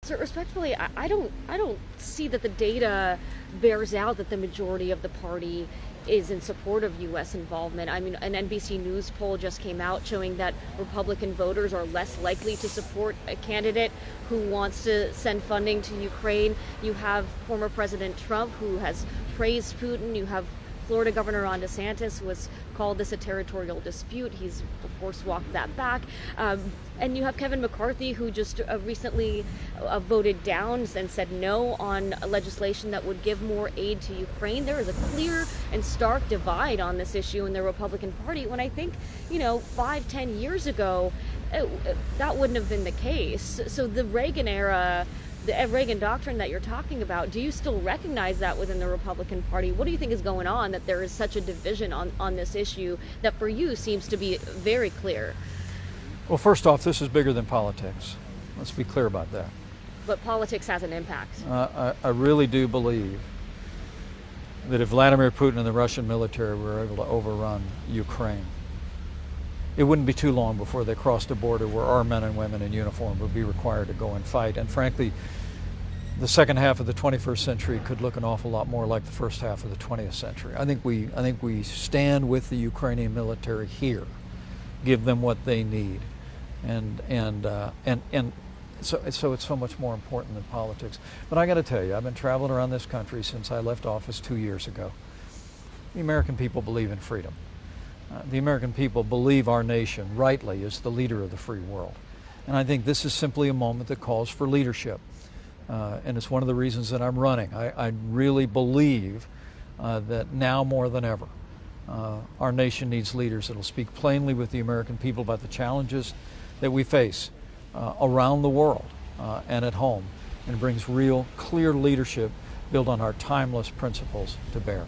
So respectfully, I don't see that the data bears out that the majority of the party is in support of U.S. involvement. I mean, an NBC News poll just came out showing that Republican voters are less likely to support a candidate who wants to send funding to Ukraine. You have former President Trump, who has praised Putin. You have Florida Governor Ron DeSantis, who has called this a territorial dispute. He's, of course, walked that back. And you have Kevin McCarthy, who just recently voted down and said no on legislation that would give more aid to Ukraine. There is a clear and stark divide on this issue in the Republican Party, when I think, 5-10 years ago, that wouldn't have been the case. So the Reagan era, the Reagan doctrine that you're talking about, do you still recognize that within the Republican Party? What do you think is going on, that there is such a division on this issue that for you seems to be very clear? Well, first off, this is bigger than politics. Let's be clear about that. But politics has an impact. I really do believe that if Vladimir Putin and the Russian military were able to overrun Ukraine, it wouldn't be too long before they crossed a border where our men and women in uniform would be required to go and fight. And frankly, the second half of the 21st century could look an awful lot more like the first half of the 20th century. I think we stand with the Ukrainian military here, give them what they need, and so it's so much more important than politics. But I got to tell you, I've been traveling around this country since I left office 2 years ago. The American people believe in freedom. The American people believe our nation, rightly, is the leader of the free world. And I think this is simply a moment that calls for leadership. And it's one of the reasons that I'm running. I really believe that now more than ever, our nation needs leaders that will speak plainly with the American people about the challenges that we face around the world and at home, and brings real, clear leadership built on our timeless principles to bear.